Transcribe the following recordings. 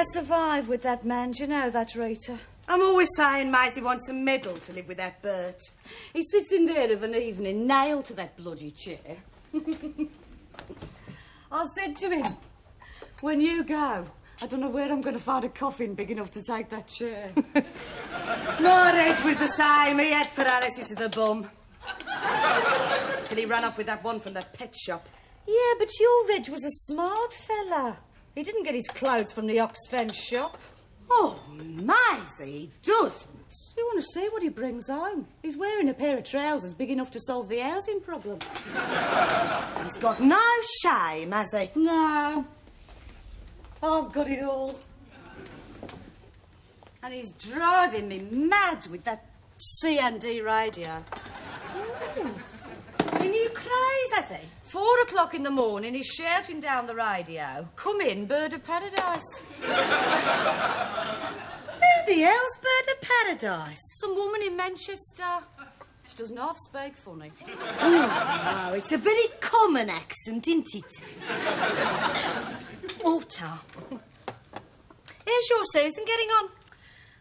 I survive with that man? Do you know that, Rita? I'm always saying Maisie wants a medal to live with that Bert. He sits in there of an evening, nailed to that bloody chair. I said to him, when you go, I don't know where I'm going to find a coffin big enough to take that chair. My Reg was the same. He had paralysis of the bum. Till he ran off with that one from the pet shop. Yeah, but your Reg was a smart fella. He didn't get his clothes from the Oxfam shop. Oh, Maisie, he doesn't. You want to see what he brings home? He's wearing a pair of trousers big enough to solve the housing problem. He's got no shame, has he? No. I've got it all. And he's driving me mad with that C&D radio. A new craze, has he? 4 o'clock in the morning, he's shouting down the radio, "Come in, bird of paradise." Who the hell's Bird of Paradise? Some woman in Manchester. She doesn't half speak funny. Oh, it's a very common accent, isn't it? Otto. How's your Susan getting on?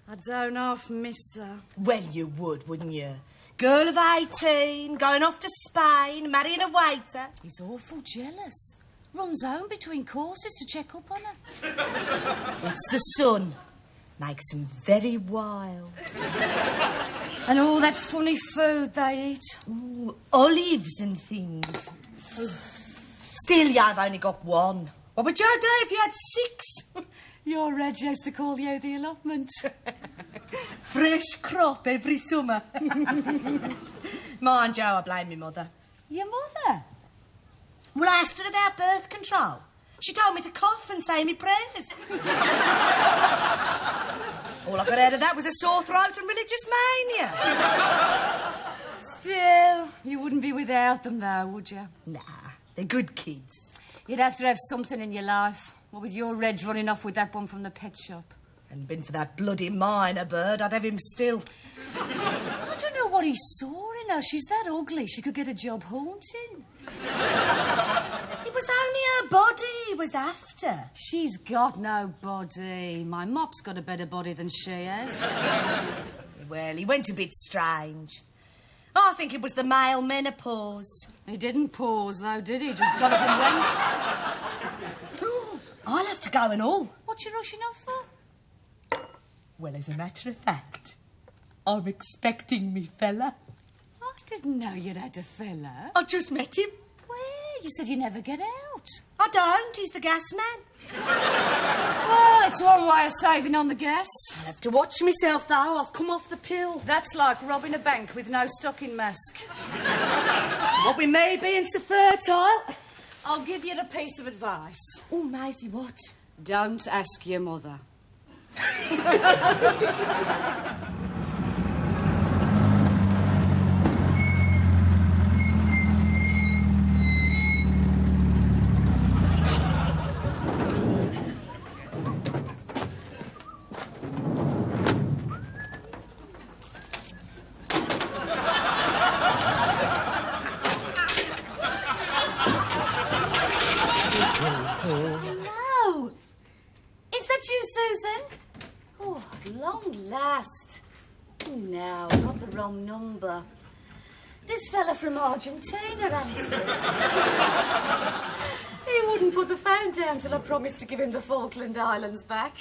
I don't half miss her. Well, you would, wouldn't you? Girl of 18, going off to Spain, marrying a waiter. He's awful jealous. Runs home between courses to check up on her. It's the sun. Makes them very wild. And all that funny food they eat. Ooh, olives and things. Still, you've only got one. What would you do if you had 6? Your Reg used to call you the allotment. Fresh crop every summer. Mind you, I blame my mother. Your mother? Well, I asked her about birth control. She told me to cough and say me prayers. All I got out of that was a sore throat and religious mania. Still, you wouldn't be without them, though, would you? Nah, they're good kids. You'd have to have something in your life. What with your Reg running off with that one from the pet shop. Hadn't been for that bloody minor bird, I'd have him still. I don't know what he saw in her. She's that ugly, she could get a job haunting. It was only her body he was after. She's got no body. My mop's got a better body than she has. Well, he went a bit strange. I think it was the male menopause. He didn't pause, though, did he? Just got up and went. I'll have to go and all. What you rushing off for? Well, as a matter of fact, I'm expecting me fella. I didn't know you'd had a fella. I just met him. Where? You said you never get out. I don't. He's the gas man. Well, it's one way of saving on the gas. I'll have to watch myself, though. I've come off the pill. That's like robbing a bank with no stocking mask. What with me being so fertile? I'll give you a piece of advice. Oh, Maisie, what? Don't ask your mother. Hello. Is that you, Susan? Oh, at long last. No, got the wrong number. This fella from Argentina answered. He wouldn't put the phone down till I promised to give him the Falkland Islands back.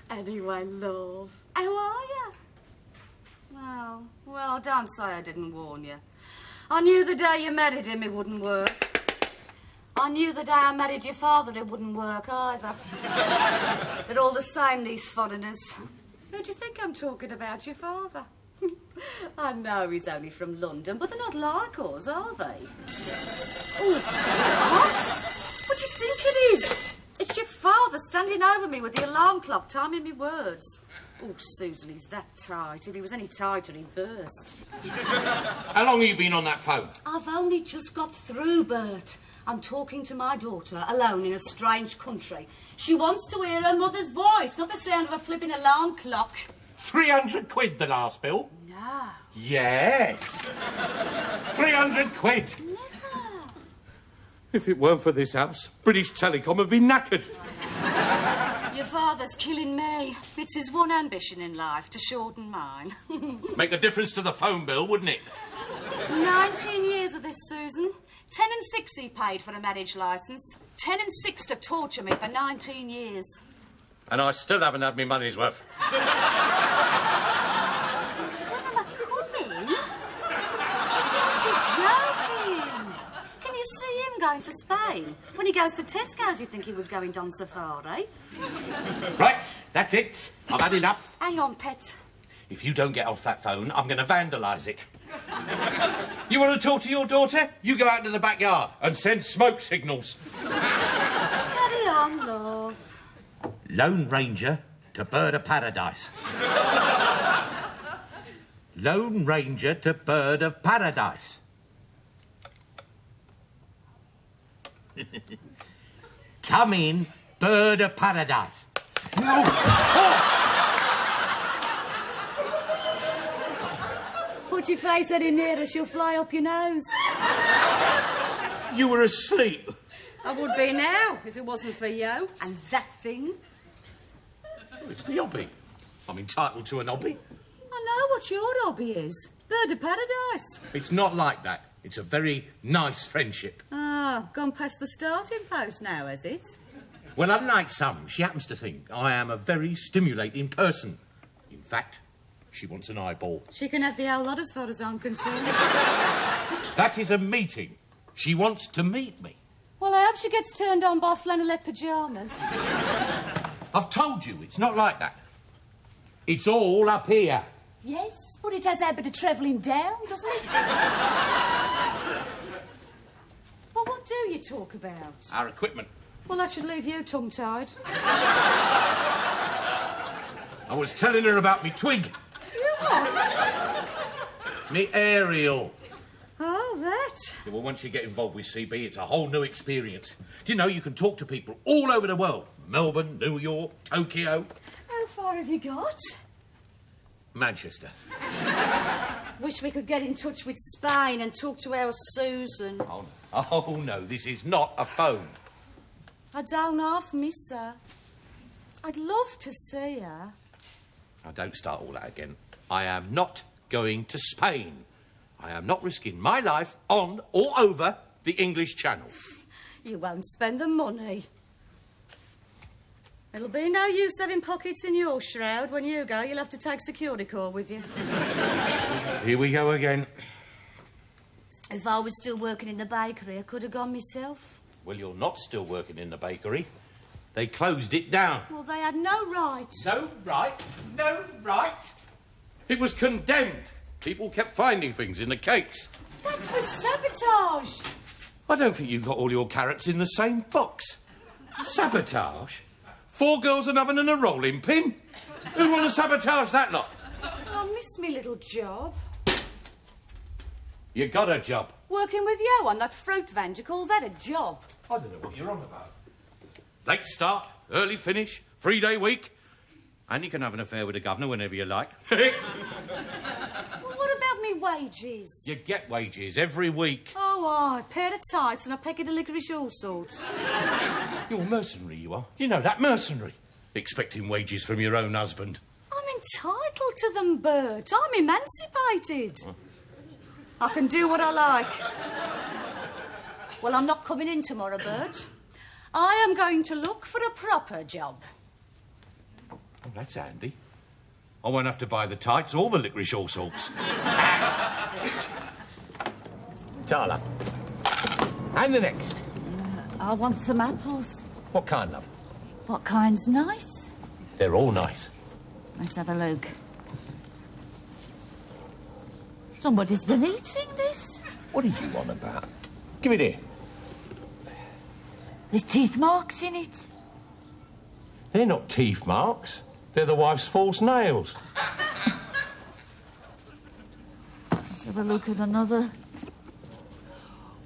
Anyway, love, how are you? Oh, well, don't say I didn't warn you. I knew the day you married him it wouldn't work. I knew the day I married your father it wouldn't work either. But all the same, these foreigners. Who do you think I'm talking about, your father? I know he's only from London, but they're not like us, are they? Oh, what? What do you think it is? It's your father standing over me with the alarm clock timing me words. Oh, Susan, he's that tight. If he was any tighter, he'd burst. How long have you been on that phone? I've only just got through, Bert. I'm talking to my daughter, alone in a strange country. She wants to hear her mother's voice, not the sound of a flipping alarm clock. 300 quid the last bill? No. Yes. 300 quid. Never. If it weren't for this house, British Telecom would be knackered. Your father's killing me. It's his one ambition in life, to shorten mine. Make a difference to the phone bill, wouldn't it? 19 years of this, Susan. 10 and 6 he paid for a marriage licence. 10 and 6 to torture me for 19 years. And I still haven't had my money's worth. When am I coming? You must be joking. Can you see him going to Spain? When he goes to Tesco's, you'd think he was going on safari. Right, that's it. I've had enough. Hang on, pet. If you don't get off that phone, I'm going to vandalise it. You want to talk to your daughter? You go out into the backyard and send smoke signals. Carry on, love. Lone Ranger to Bird of Paradise. Lone Ranger to Bird of Paradise. Come in, Bird of Paradise. Put your face any nearer, she'll fly up your nose. You were asleep. I would be now, if it wasn't for you. And that thing? It's the hobby. I'm entitled to an hobby. I know what your hobby is. Bird of Paradise. It's not like that. It's a very nice friendship. Ah, gone past the starting post now, has it? Well, unlike some, she happens to think I am a very stimulating person. In fact, she wants an eyeball. She can have the whole lot as far as I'm concerned. That is a meeting. She wants to meet me. Well, I hope she gets turned on by flannelette pyjamas. I've told you, it's not like that. It's all up here. Yes, but it has a bit of travelling down, doesn't it? Well, what do you talk about? Our equipment. Well, that should leave you tongue-tied. I was telling her about me twig. You what? Me aerial. Oh, that. Yeah, well, once you get involved with CB, it's a whole new experience. Do you know you can talk to people all over the world? Melbourne, New York, Tokyo. How far have you got? Manchester. Wish we could get in touch with Spain and talk to our Susan. Oh, no, this is not a phone. I don't half miss her. I'd love to see her. Now, don't start all that again. I am not going to Spain. I am not risking my life on or over the English Channel. You won't spend the money. It'll be no use having pockets in your shroud. When you go, you'll have to take security call with you. Here we go again. If I was still working in the bakery, I could have gone myself. Well, you're not still working in the bakery. They closed it down. Well, they had no right. No right. No right. It was condemned. People kept finding things in the cakes. That was sabotage. I don't think you got all your carrots in the same box. Sabotage? 4 girls, an oven and a rolling pin? Who'd want to sabotage that lot? I miss me little job. You got a job. Working with you on that fruit van, do you call that a job? I don't know what you're on about. Late start, early finish, 3-day week. And you can have an affair with the governor whenever you like. Well, what about me wages? You get wages every week. Oh, aye, pair of tights and a packet of licorice all sorts. You're mercenary, you are. You know that, mercenary. Expecting wages from your own husband. I'm entitled to them, Bert. I'm emancipated. I can do what I like. Well, I'm not coming in tomorrow, Bert. I am going to look for a proper job. Oh, that's handy. I won't have to buy the tights or the licorice all sorts. Tala. And the next. I want some apples. What kind, love? What kind's nice? They're all nice. Let's have a look. Somebody's been eating this. What are you on about? Give it here. There's teeth marks in it. They're not teeth marks. They're the wife's false nails. Let's have a look at another.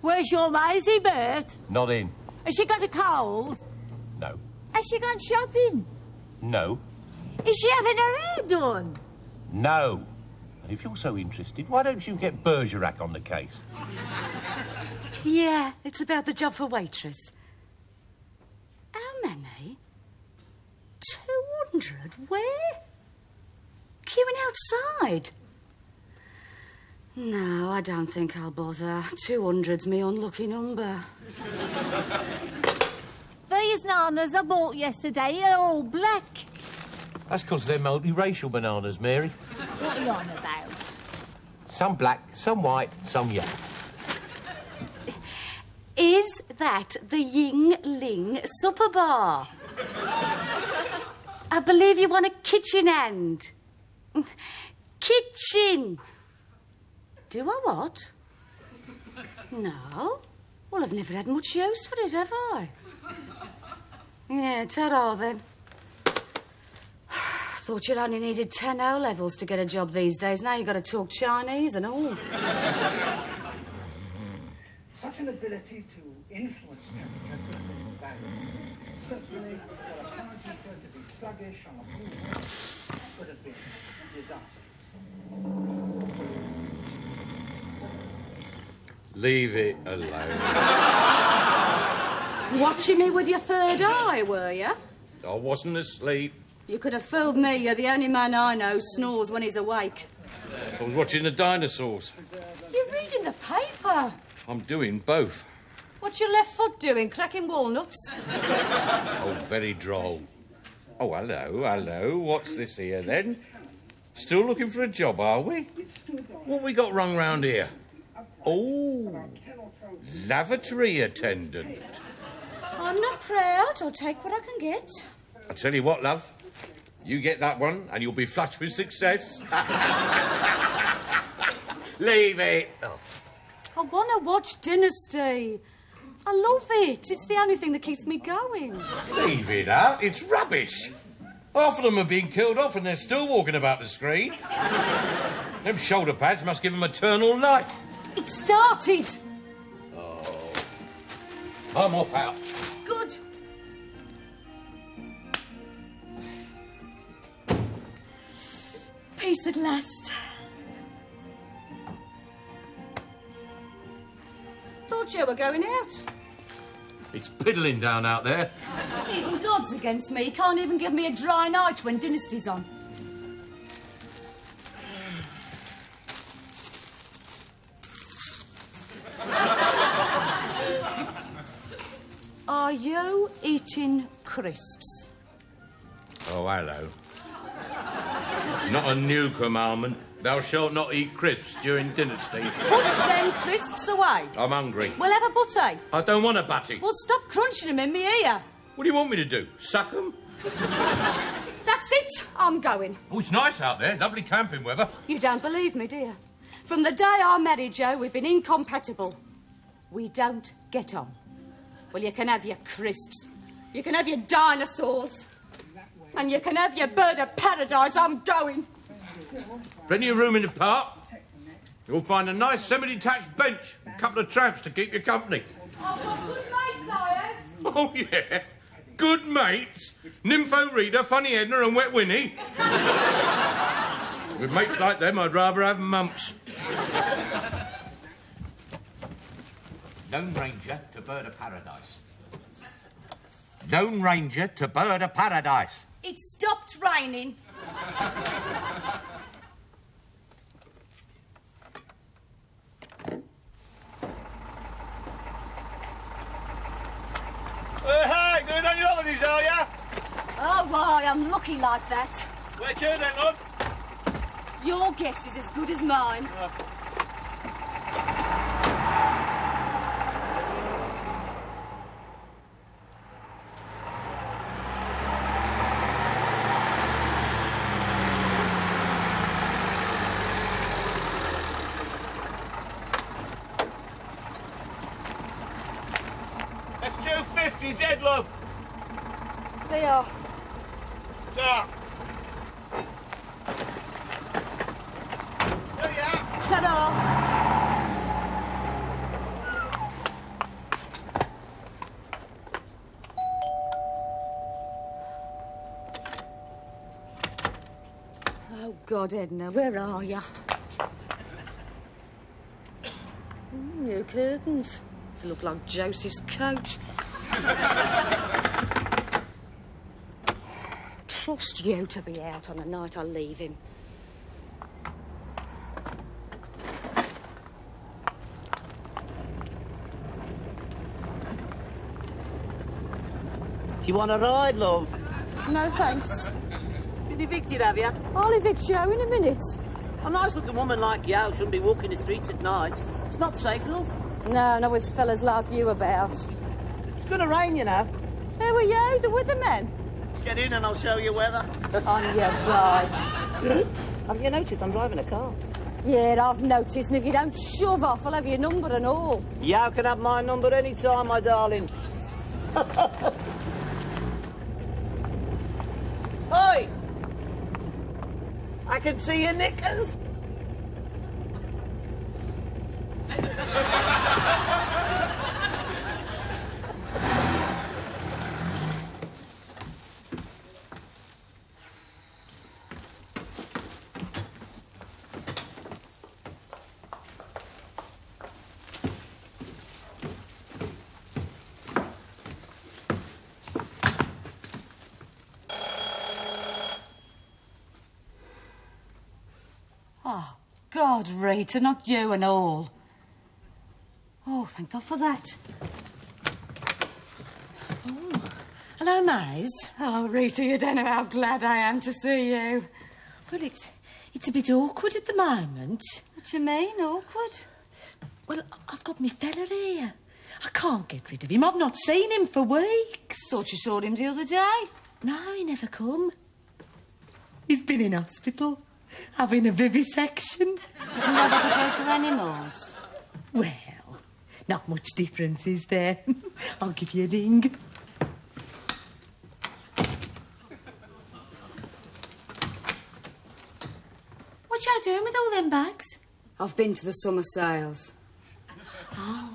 Where's your Maisie, Bert? Not in. Has she got a cold? No. Has she gone shopping? No. Is she having her hair done? No. And if you're so interested, why don't you get Bergerac on the case? Yeah, it's about the job for waitress. How many? Where? Queuing outside? No, I don't think I'll bother. 200's me unlucky number. These bananas I bought yesterday are all black. That's because they're multiracial bananas, Mary. What are you on about? Some black, some white, some yellow. Is that the Ying Ling supper bar? I believe you want a kitchen hand. Kitchen. Do I what? No. Well, I've never had much use for it, have I? Yeah, ta-ra then. Thought you only needed 10 O-levels to get a job these days. Now you've got to talk Chinese and all. Such an ability to influence temperature could have been valuable. Certainly, for a party thought to be sluggish on a blue morning, could have been disastrous. Leave it alone. Watching me with your third eye, were you? I wasn't asleep. You could have fooled me. You're the only man I know snores when he's awake. I was watching the dinosaurs. You're reading the paper. I'm doing both. What's your left foot doing, cracking walnuts? Oh, very droll. Oh, hello. What's this here, then? Still looking for a job, are we? What we got wrong round here? Oh, lavatory attendant. I'm not proud. I'll take what I can get. I tell you what, love. You get that one, and you'll be flushed with success. Leave it. Oh. I want to watch Dynasty. I love it. It's the only thing that keeps me going. Leave it out. It's rubbish. Half of them are being killed off, and they're still walking about the screen. Them shoulder pads must give them eternal life. It started. Oh. I'm off out. Good. Peace at last. Thought you were going out. It's piddling down out there. Even God's against me. He can't even give me a dry night when Dynasty's on. Are you eating crisps? Oh, hello. Not a new commandment. Thou shalt not eat crisps during Dynasty. Put them crisps away. I'm hungry. We'll have a butty. I don't want a butty. Well, stop crunching them in me ear. What do you want me to do? Suck 'em? That's it. I'm going. Oh, it's nice out there. Lovely camping weather. You don't believe me, do you? From the day I married Joe, we've been incompatible. We don't get on. Well, you can have your crisps. You can have your dinosaurs. And you can have your bird of paradise. I'm going. Plenty of room in the park. You'll find a nice semi-detached bench. A couple of tramps to keep you company. I've got good mates, I have. Oh, yeah. Good mates. Nympho Rita, Funny Edna and Wet Winnie. With mates like them, I'd rather have mumps. Lone Ranger to Bird of Paradise. Lone Ranger to Bird of Paradise. It stopped raining. Hi, going on your holidays, are ya? Oh, why, I'm lucky like that. Where to then, love? Your guess is as good as mine. That's 250 dead, love. They are. So. There you are. Ta-da! Oh, God, Edna, where are you? New curtains. They look like Joseph's coach. trust you to be out on the night I leave him. Do you want a ride, love? No, thanks. Been evicted, have you? I'll evict you in a minute. A nice-looking woman like you shouldn't be walking the streets at night. It's not safe, love. No, not with fellas like you about. It's going to rain, you know. Who are you, the weatherman? Get in and I'll show you weather. On your ride. Have you noticed I'm driving a car? Yeah, I've noticed, and if you don't shove off, I'll have your number and all. You can have my number any time, my darling. Oi! I can see your knickers. Oh, God, Rita, not you and all. Oh, thank God for that. Oh, hello, Mize. Oh, Rita, you don't know how glad I am to see you. Well, it's a bit awkward at the moment. What do you mean, awkward? Well, I've got me fella here. I can't get rid of him. I've not seen him for weeks. Thought you saw him the other day. No, he never come. He's been in hospital, having a vivisection. Isn't that what they do to animals? Well, not much difference, is there? I'll give you a ring. What you doing with all them bags? I've been to the summer sales. Oh.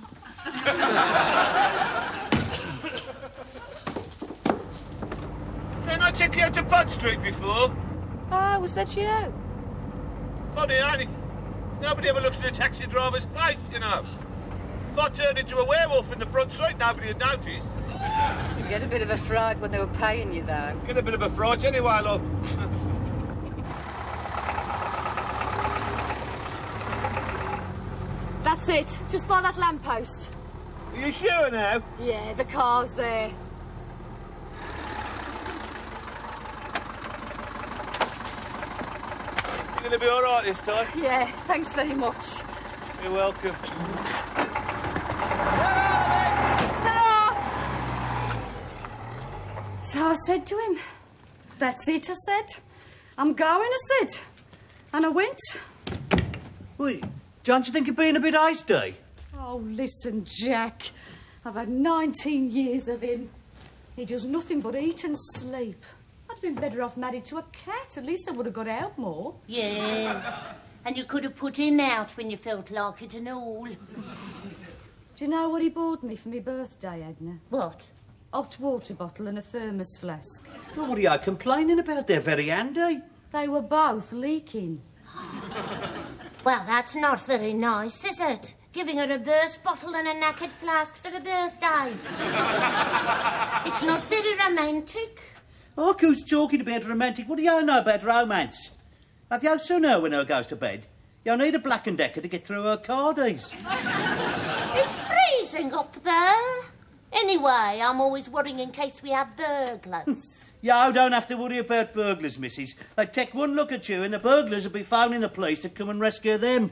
Didn't I take you out to Bud Street before? Oh, was that you? Funny, ain't it? Nobody ever looks at a taxi driver's face, you know. If I turned into a werewolf in the front seat, nobody would notice. You get a bit of a fright when they were paying you, though. Get a bit of a fright anyway, love. That's it. Just by that lamppost. Are you sure now? Yeah, the car's there. You're going to be all right this time? Yeah, thanks very much. You're welcome. So I said to him, that's it, I said. I'm going, I said. And I went. Wait, don't you think you're being a bit hasty? Oh, listen, Jack. I've had 19 years of him. He does nothing but eat and sleep. I'd have been better off married to a cat. At least I would have got out more. Yeah, and you could have put him out when you felt like it and all. Do you know what he bought me for my birthday, Edna? What? Hot water bottle and a thermos flask. Well, what are you complaining about? They're very handy. They were both leaking. Well, that's not very nice, is it? Giving her a burst bottle and a knackered flask for a birthday. It's not very romantic. Oh, who's talking about romantic? What do you know about romance? Have you seen her when her goes to bed? You'll need a Black & Decker to get through her cardies. It's freezing up there. Anyway, I'm always worrying in case we have burglars. You don't have to worry about burglars, missus. They take one look at you and the burglars will be phoning the police to come and rescue them.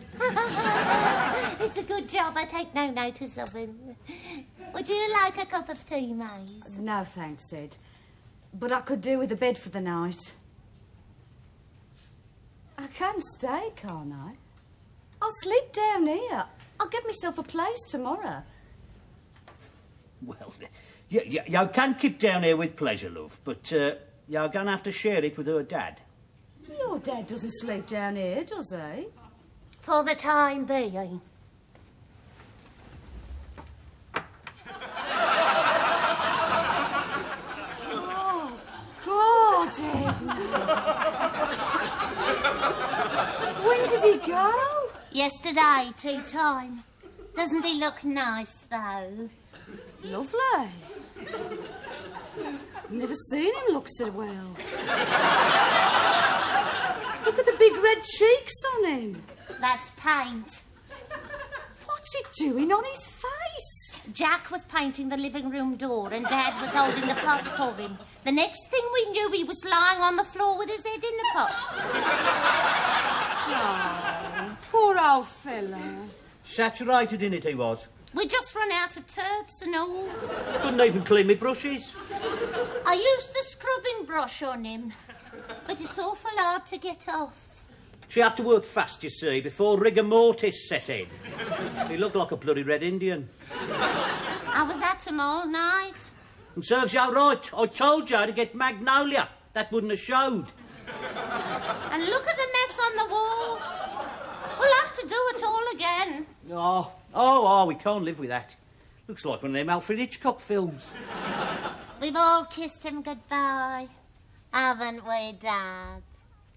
It's a good job I take no notice of him. Would you like a cup of tea, Maze? No, thanks, Ed. But I could do with a bed for the night. I can stay, can't I? I'll sleep down here. I'll get myself a place tomorrow. Well, you can keep down here with pleasure, love, but you're going to have to share it with her dad. Your dad doesn't sleep down here, does he? For the time being. Oh, God, Edna. When did he go? Yesterday, tea time. Doesn't he look nice, though? Lovely. Never seen him look so well. Look at the big red cheeks on him. That's paint. What's he doing on his face? Jack was painting the living room door and Dad was holding the pot for him. The next thing we knew, he was lying on the floor with his head in the pot. Oh, poor old fella. Saturated in it he was. We just run out of turps and all. Couldn't even clean me brushes. I used the scrubbing brush on him, but it's awful hard to get off. She had to work fast, you see, before rigor mortis set in. He looked like a bloody Red Indian. I was at him all night. And serves you right. I told you to get Magnolia. That wouldn't have showed. And look at the mess on the wall. We'll have to do it all again. Oh, we can't live with that. Looks like one of them Alfred Hitchcock films. We've all kissed him goodbye, haven't we, Dad?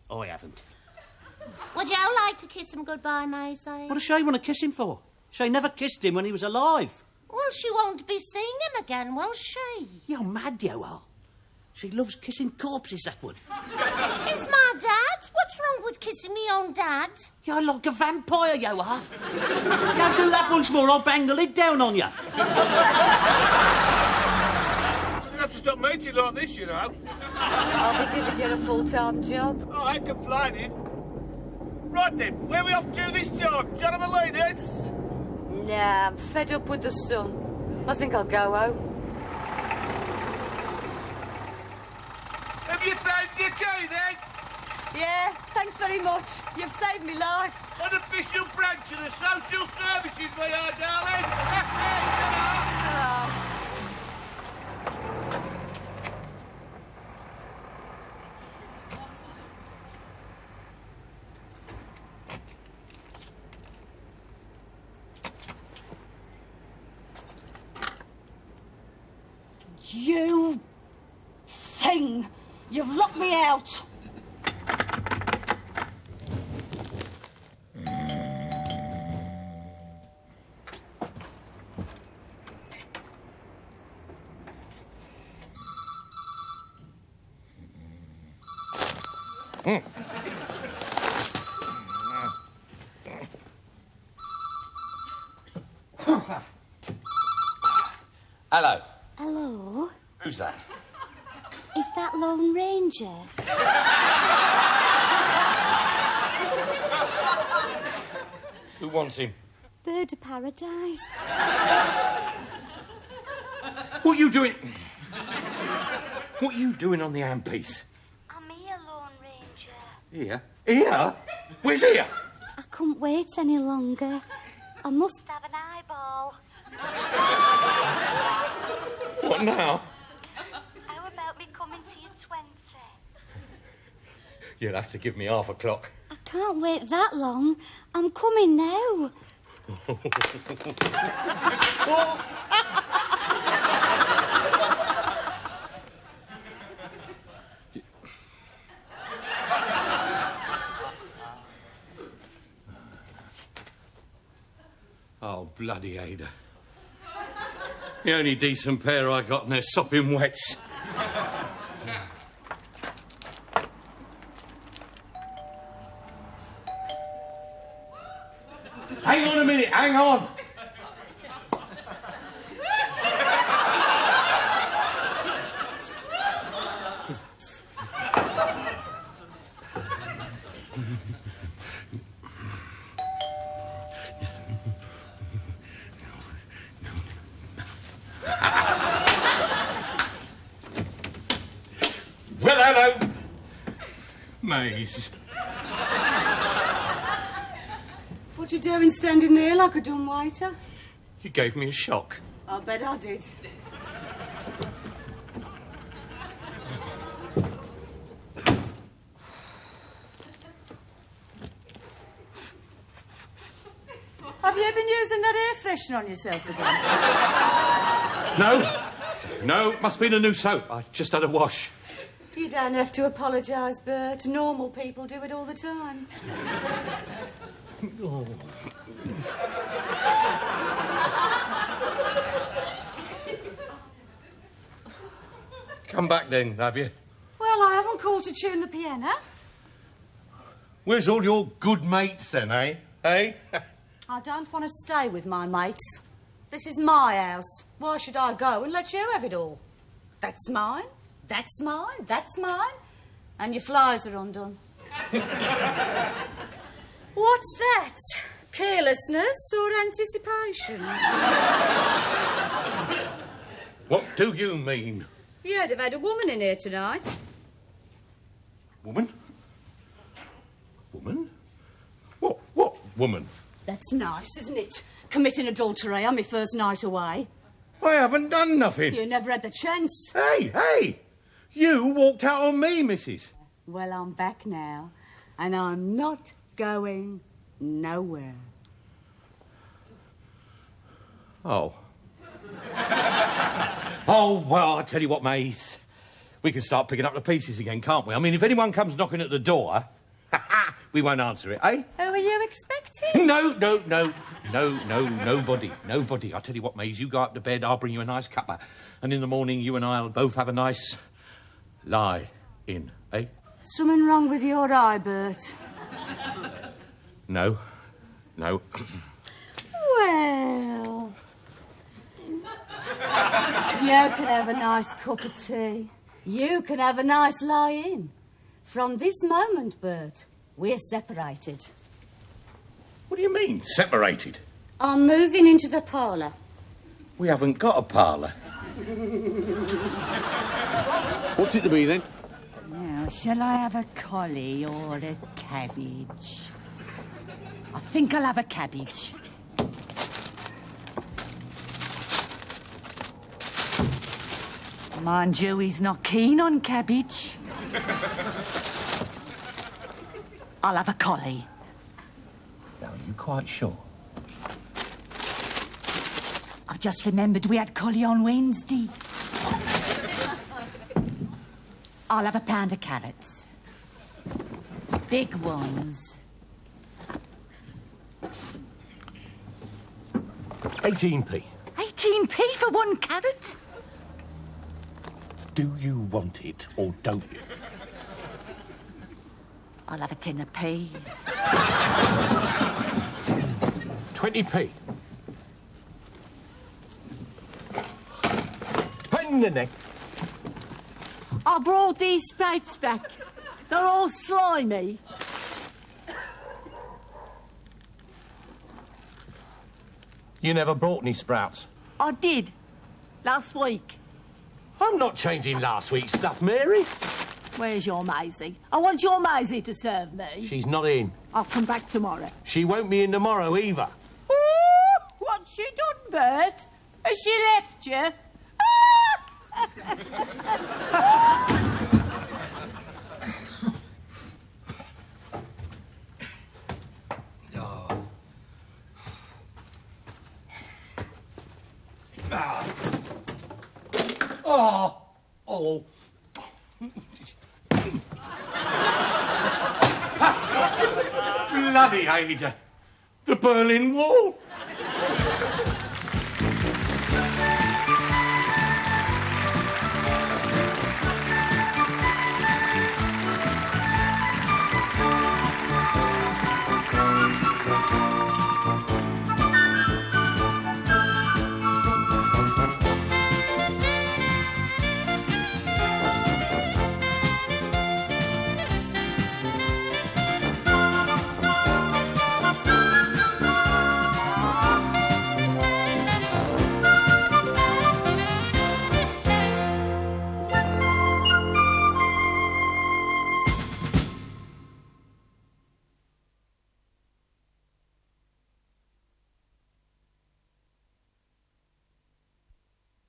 I haven't. Would you like to kiss him goodbye, Maisie? What does she want to kiss him for? She never kissed him when he was alive. Well, she won't be seeing him again, will she? You're mad, you are. She loves kissing corpses, that one. Is my dad? What's wrong with kissing me own dad? You're like a vampire, you are. Now do that once more, I'll bang the lid down on you. You have to stop mating like this, you know. I'll be giving you a full-time job. Oh, I ain't complaining. Right then, where are we off to this time? John and Melina's? Nah, I'm fed up with the sun. I think I'll go home. Have you found your key then? Yeah, thanks very much. You've saved me life. An official branch of the social services, we are, darling. You thing! You've locked me out! Hello. Hello? Who's that? Is that Lone Ranger? Who wants him? Bird of paradise. What are you doing? What are you doing on the handpiece? I'm here, Lone Ranger. Here? Here? Where's here? I couldn't wait any longer. I must have an eyeball. What now? How about me coming to you 20? You'll have to give me half a clock. I can't wait that long. I'm coming now. Oh, bloody Ada. The only decent pair I got, and they're sopping wets. Hang on a minute, hang on. Well, hello, Maze. What you doing standing there like a dumb waiter? You gave me a shock. I bet I did. Have you been using that air freshener on yourself again? No, it must be the new soap. I've just had a wash. You don't have to apologise, Bert. Normal people do it all the time. Oh. come back then, have you? Well, I haven't called to tune the piano. Where's all your good mates then, eh? Eh? I don't want to stay with my mates. This is my house. Why should I go and let you have it all? That's mine, that's mine, that's mine. And your flies are undone. What's that? Carelessness or anticipation? What do you mean? You'd have had a woman in here tonight. Woman? Woman? What woman? That's nice, isn't it? Committing adultery on my first night away. I haven't done nothing. You never had the chance. Hey! You walked out on me, missus. Well, I'm back now, and I'm not going nowhere. Oh. Oh, well, I tell you what, Maze. We can start picking up the pieces again, can't we? I mean, if anyone comes knocking at the door, we won't answer it, eh? Who are you expecting? No, nobody. I'll tell you what, Maze, you go up to bed, I'll bring you a nice cuppa, and in the morning you and I'll both have a nice lie in, eh? Something wrong with your eye, Bert? No. Well... You can have a nice cup of tea. You can have a nice lie-in. From this moment, Bert, we're separated. What do you mean, separated? I'm moving into the parlour. We haven't got a parlour. What's it to be, then? Now, shall I have a collie or a cabbage? I think I'll have a cabbage. Mind you, he's not keen on cabbage. I'll have a collie. Now, are you quite sure? I've just remembered we had collie on Wednesday. I'll have a pound of carrots. Big ones. 18p. 18p for one carrot? Do you want it or don't you? I'll have a tin of peas. 20p. And the next. I brought these sprouts back. They're all slimy. You never brought any sprouts. I did. Last week. I'm not changing last week's stuff, Mary. Where's your Maisie? I want your Maisie to serve me. She's not in. I'll come back tomorrow. She won't be in tomorrow either. Ooh, what's she done, Bert? Has she left you? Oh. Bloody Ada. The Berlin Wall.